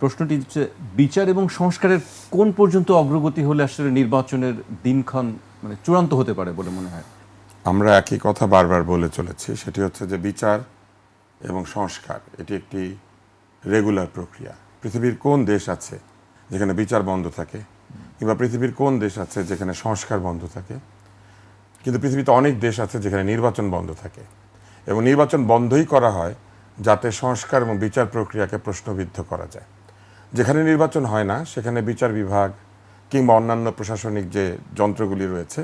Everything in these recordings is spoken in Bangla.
প্রশ্নটি হচ্ছে বিচার এবং সংস্কারের কোন পর্যন্ত অগ্রগতি হলে আসলে নির্বাচনের দিনক্ষণ মানে চূড়ান্ত হতে পারে বলে মনে হয়? আমরা একই কথা বারবার বলে চলেছি, সেটি হচ্ছে যে বিচার এবং সংস্কার এটি একটি রেগুলার প্রক্রিয়া। পৃথিবীর কোন দেশ আছে যেখানে বিচার বন্ধ থাকে, কিংবা পৃথিবীর কোন দেশ আছে যেখানে সংস্কার বন্ধ থাকে? কিন্তু পৃথিবীতে অনেক দেশ আছে যেখানে নির্বাচন বন্ধ থাকে, এবং নির্বাচন বন্ধই করা হয় যাতে সংস্কার এবং বিচার প্রক্রিয়াকে প্রশ্নবিদ্ধ করা যায়। যেখানে নির্বাচন হয় না সেখানে বিচার বিভাগ কিংবা অন্যান্য প্রশাসনিক যে যন্ত্রগুলি রয়েছে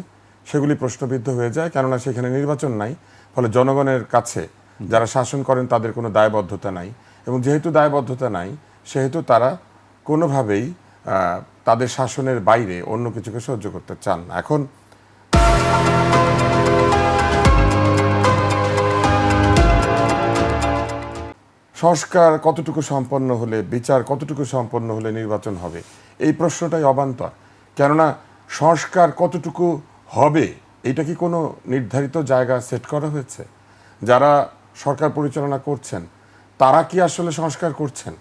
সেগুলি প্রশ্নবিদ্ধ হয়ে যায়, কেননা সেখানে নির্বাচন নাই। ফলে জনগণের কাছে যারা শাসন করেন তাদের কোনো দায়বদ্ধতা নাই, এবং যেহেতু দায়বদ্ধতা নাই সেহেতু তারা কোনোভাবেই তাদের শাসনের বাইরে অন্য কিছুকে সহ্য করতে চান না। এখন সংস্কার কতটুকু সম্পন্ন হলে, বিচার কতটুকু সম্পন্ন হলে নির্বাচন হবে, এই প্রশ্নটাই অবান্তর। কেননা সংস্কার কতটুকু হবে এটা কি কোনো নির্ধারিত জায়গা সেট করা হয়েছে? যারা সরকার পরিচালনা করছেন তারা কি আসলে সংস্কার করছেন?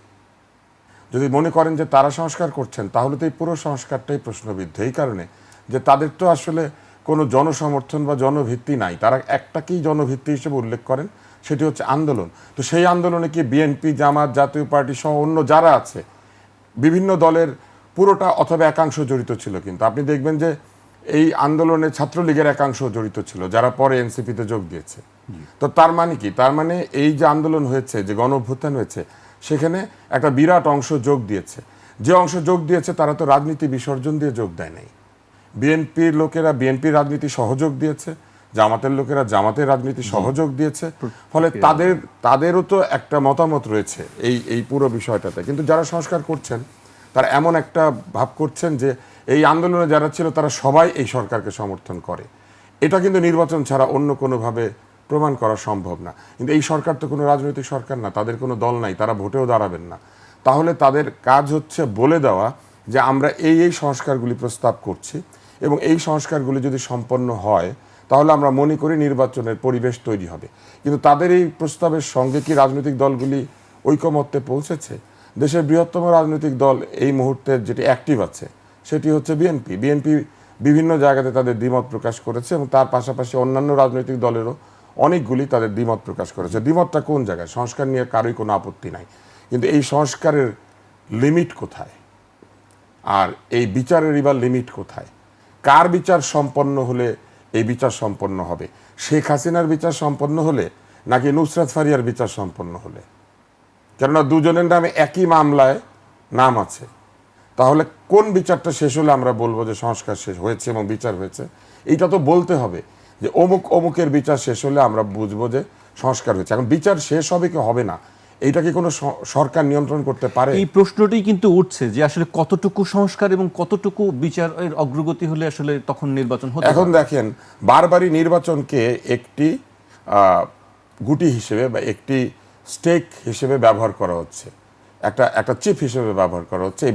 যদি মনে করেন যে তারা সংস্কার করছেন তাহলে তো এই পুরো সংস্কারটাই প্রশ্নবিদ্ধ। এই কারণে যে তাদের তো আসলে কোনো জনসমর্থন বা জনভিত্তি নাই। তারা একটাকেই জনভিত্তি হিসেবে উল্লেখ করেন, সেটি হচ্ছে আন্দোলন। তো সেই আন্দোলনে কি বিএনপি, জামাত, জাতীয় পার্টি সহ অন্য যারা আছে বিভিন্ন দলের পুরোটা অথবা একাংশ জড়িত ছিল? কিন্তু আপনি দেখবেন যে এই আন্দোলনে ছাত্রলীগের একাংশ জড়িত ছিল, যারা পরে এনসিপিতে যোগ দিয়েছে। তো তার মানে কি? তার মানে এই যে আন্দোলন হয়েছে, যে গণ অভ্যুত্থান হয়েছে, সেখানে একটা বিরাট অংশ যোগ দিয়েছে। যে অংশ যোগ দিয়েছে তারা তো রাজনীতি বিসর্জন দিয়ে যোগ দেয় নাই। বিএনপির লোকেরা বিএনপির রাজনীতি সহযোগ দিয়েছে, জামাতের লোকেরা জামাতের রাজনীতি সহযোগ দিয়েছে। ফলে তাদেরও তো একটা মতামত রয়েছে এই পুরো বিষয়টাতে। কিন্তু যারা সংস্কার করছেন তারা এমন একটা ভাব করছেন যে এই আন্দোলনে যারা ছিল তারা সবাই এই সরকারকে সমর্থন করে। এটা কিন্তু নির্বাচন ছাড়া অন্য কোনোভাবে প্রমাণ করা সম্ভব না। কিন্তু এই সরকার তো কোনো রাজনৈতিক সরকার না, তাদের কোনো দল নাই, তারা ভোটেও দাঁড়াবেন না। তাহলে তাদের কাজ হচ্ছে বলে দেওয়া যে আমরা এই সংস্কারগুলি প্রস্তাব করছি, এবং এই সংস্কারগুলি যদি সম্পন্ন হয় তাহলে আমরা মনে করি নির্বাচনের পরিবেশ তৈরি হবে। কিন্তু তাদের এই প্রস্তাবের সঙ্গে কি রাজনৈতিক দলগুলি ঐকমত্যে পৌঁছেছে? দেশের বৃহত্তম রাজনৈতিক দল এই মুহূর্তে যেটি অ্যাক্টিভ আছে সেটি হচ্ছে বিএনপি। বিএনপি বিভিন্ন জায়গাতে তাদের দ্বিমত প্রকাশ করেছে, এবং তার পাশাপাশি অন্যান্য রাজনৈতিক দলেরও অনেকগুলি তাদের দ্বিমত প্রকাশ করেছে। দ্বিমতটা কোন জায়গায়? সংস্কার নিয়ে কারোই কোনো আপত্তি নাই, কিন্তু এই সংস্কারের লিমিট কোথায়? আর এই বিচারেরই বা লিমিট কোথায়? কার বিচার সম্পন্ন হলে এই বিচার সম্পন্ন হবে? শেখ হাসিনার বিচার সম্পন্ন হলে, নাকি নুসরাত ফারিয়ার বিচার সম্পন্ন হলে? কেননা দুজনের নামে একই মামলায় নাম আছে। তাহলে কোন বিচারটা শেষ হলে আমরা বলবো যে সংস্কার শেষ হয়েছে এবং বিচার হয়েছে? এইটা তো বলতে হবে যে অমুকের বিচার শেষ হলে আমরা বুঝবো যে সংস্কার হয়েছে। এখন বিচার শেষ হবে কি হবে না, এইটা কি কোনো সরকার নিয়ন্ত্রণ করতে পারে? এই প্রশ্নটি কিন্তু উঠছে যে আসলে কতটুকু সংস্কার এবং কতটুকু বিচারের অগ্রগতি হলে আসলে তখন নির্বাচন হতে এখন পারে। দেখেন, বারবারই নির্বাচনকে একটি গুটি হিসেবে বা একটি স্টেক হিসেবে ব্যবহার করা হচ্ছে, একটা চিপ হিসেবে ব্যবহার করা হচ্ছে এই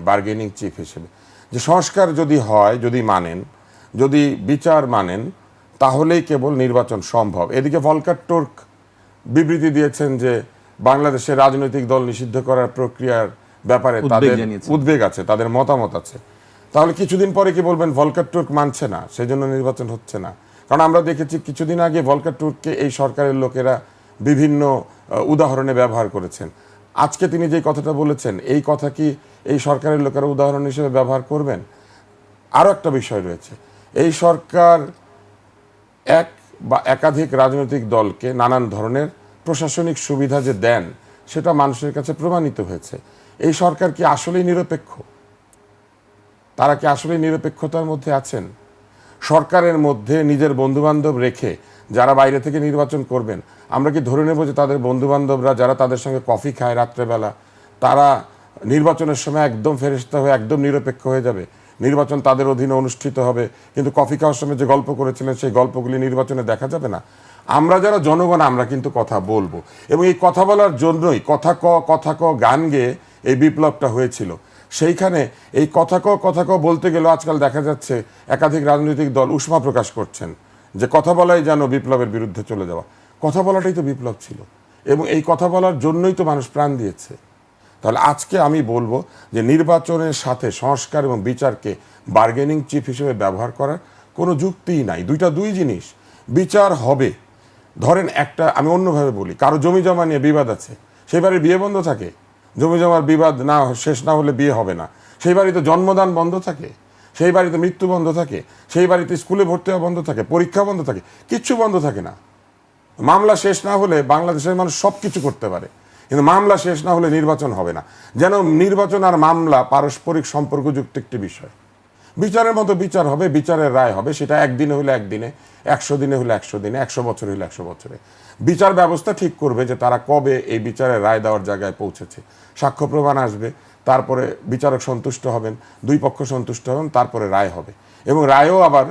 বার্গেনিং চিপ হিসেবে। যে সংস্কার যদি হয়, যদি মানেন, যদি বিচার মানেন, তাহলেই কেবল নির্বাচন সম্ভব। এদিকে ভলকার টুর্ক বিবৃতি দিয়েছেন যে বাংলাদেশের রাজনৈতিক দল নিষিদ্ধ করার প্রক্রিয়ার ব্যাপারে তাদের উদ্বেগ আছে, তাদের মতামত আছে। তাহলে কিছুদিন পরে কি বলবেন ভলকার টুর্ক মানছে না, সেই জন্য নির্বাচন হচ্ছে না? কারণ আমরা দেখেছি কিছুদিন আগে ভলকার টুর্ককে এই সরকারের লোকেরা বিভিন্ন উদাহরণে ব্যবহার করেছেন। আজকে তিনি যে কথাটা বলেছেন, এই কথা কি এই সরকারের লোকেরা উদাহরণ হিসেবে ব্যবহার করবেন? আরও একটা বিষয় রয়েছে, এই সরকার এক বা একাধিক রাজনৈতিক দলকে নানান ধরনের প্রশাসনিক সুবিধা যে দেন, সেটা মানুষের কাছে প্রমাণিত হয়েছে। এই সরকার কি আসলেই নিরপেক্ষ? তারা কি আসলেই নিরপেক্ষতার মধ্যে আছেন? সরকারের মধ্যে নিজের বন্ধুবান্ধব রেখে যারা বাইরে থেকে নির্বাচন করবেন, আমরা কি ধরে নেব যে তাদের বন্ধুবান্ধবরা যারা তাদের সঙ্গে কফি খায় রাত্রেবেলা, তারা নির্বাচনের সময় একদম ফেরেশতা হয়ে একদম নিরপেক্ষ হয়ে যাবে? নির্বাচন তাদের অধীনে অনুষ্ঠিত হবে, কিন্তু কফি খাওয়ার সময় যে গল্প করেছিলেন সেই গল্পগুলি নির্বাচনে দেখা যাবে না? আমরা যারা জনগণ, আমরা কিন্তু কথা বলবো, এবং এই কথা বলার জন্যই কথা ক গান গেয়ে এই বিপ্লবটা হয়েছিল। সেইখানে এই কথা ক বলতে গেলেও আজকাল দেখা যাচ্ছে একাধিক রাজনৈতিক দল উষ্মা প্রকাশ করছেন যে কথা বলাই যেন বিপ্লবের বিরুদ্ধে চলে যাওয়া। কথা বলাটাই তো বিপ্লব ছিল, এবং এই কথা বলার জন্যই তো মানুষ প্রাণ দিয়েছে। তাহলে আজকে আমি বলবো যে নির্বাচনের সাথে সংস্কার এবং বিচারকে বার্গেনিং চিপ হিসেবে ব্যবহার করার কোনো যুক্তিই নাই। দুই জিনিস। বিচার হবে, ধরেন একটা, আমি অন্যভাবে বলি, কারো জমি জমা নিয়ে বিবাদ আছে, সেই বাড়ির বিয়ে বন্ধ থাকে, জমি জমার বিবাদ না শেষ না হলে বিয়ে হবে না। সেই বাড়িতে জন্মদান বন্ধ থাকে, সেই বাড়িতে মৃত্যু বন্ধ থাকে, সেই বাড়িতে স্কুলে ভর্তি হওয়া বন্ধ থাকে, পরীক্ষা বন্ধ থাকে, কিচ্ছু বন্ধ থাকে না। মামলা শেষ না হলে বাংলাদেশের মানুষ সব কিছু করতে পারে, কিন্তু মামলা শেষ না হলে নির্বাচন হবে না। যেন নির্বাচন আর মামলা পারস্পরিক সম্পর্কযুক্ত একটি বিষয়। বিচারের মতো বিচার হবে, বিচারের রায় হবে, সেটা একদিনে হলে একদিনে, 100 দিনে হলে 100 দিনে, 100 বছরে হলে 100 বছরে। বিচার ব্যবস্থা ঠিক করবে যে তারা কবে এই বিচারের রায় দেওয়ার জায়গায় পৌঁছেছে। সাক্ষ্য প্রমাণ আসবে, তারপরে বিচারক সন্তুষ্ট হবেন, দুই পক্ষ সন্তুষ্ট হবেন, তারপরে রায় হবে। এবং রায়ও আবার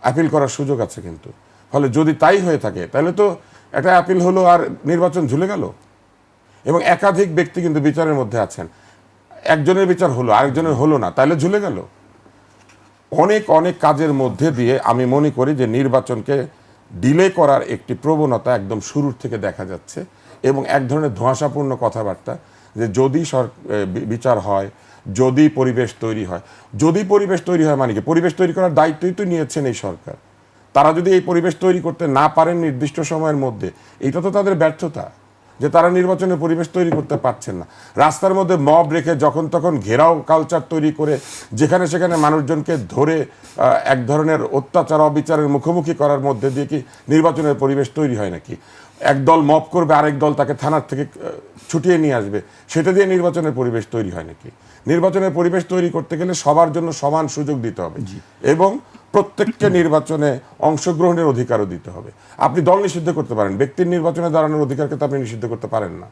আপিল করার সুযোগ আছে কিন্তু। ফলে যদি তাই হয়ে থাকে তাহলে তো একটা আপিল হলো আর নির্বাচন ঝুলে গেল। এবং একাধিক ব্যক্তি কিন্তু বিচারের মধ্যে আছেন, একজনের বিচার হলো আরেকজনের হলো না, তাহলে ঝুলে গেল। অনেক অনেক কাজের মধ্যে দিয়ে আমি মনে করি যে নির্বাচনকে ডিলে করার একটি প্রবণতা একদম শুরুর থেকে দেখা যাচ্ছে। এবং এক ধরনের ধোঁয়াশাপূর্ণ কথাবার্তা যে যদি বিচার হয়, যদি পরিবেশ তৈরি হয়। যদি পরিবেশ তৈরি হয় মানে কি? পরিবেশ তৈরি করার দায়িত্বই তো নিয়েছেন এই সরকার। তারা যদি এই পরিবেশ তৈরি করতে না পারেন নির্দিষ্ট সময়ের মধ্যে, এটা তো তাদের ব্যর্থতা যে তারা নির্বাচনের পরিবেশ তৈরি করতে পারছেন না। রাস্তার মধ্যে মব রেখে যখন তখন ঘেরাও কালচার তৈরি করে যেখানে সেখানে মানুষজনকে ধরে এক ধরনের অত্যাচার অবিচারের মুখোমুখি করার মধ্যে দিয়ে কি নির্বাচনের পরিবেশ তৈরি হয় নাকি? একদল মব করবে, আরেক দল তাকে থানার থেকে ছুটিয়ে নিয়ে আসবে, সেটা দিয়ে নির্বাচনের পরিবেশ তৈরি হয় নাকি? নির্বাচনের পরিবেশ তৈরি করতে গেলে সবার জন্য সমান সুযোগ দিতে হবে এবং প্রত্যেককে নির্বাচনে অংশগ্রহণের অধিকারও দিতে হবে। আপনি দল নিষিদ্ধ করতে পারেন, ব্যক্তির নির্বাচনে দাঁড়ানোর অধিকারকে তো আপনি নিষিদ্ধ করতে পারেন না।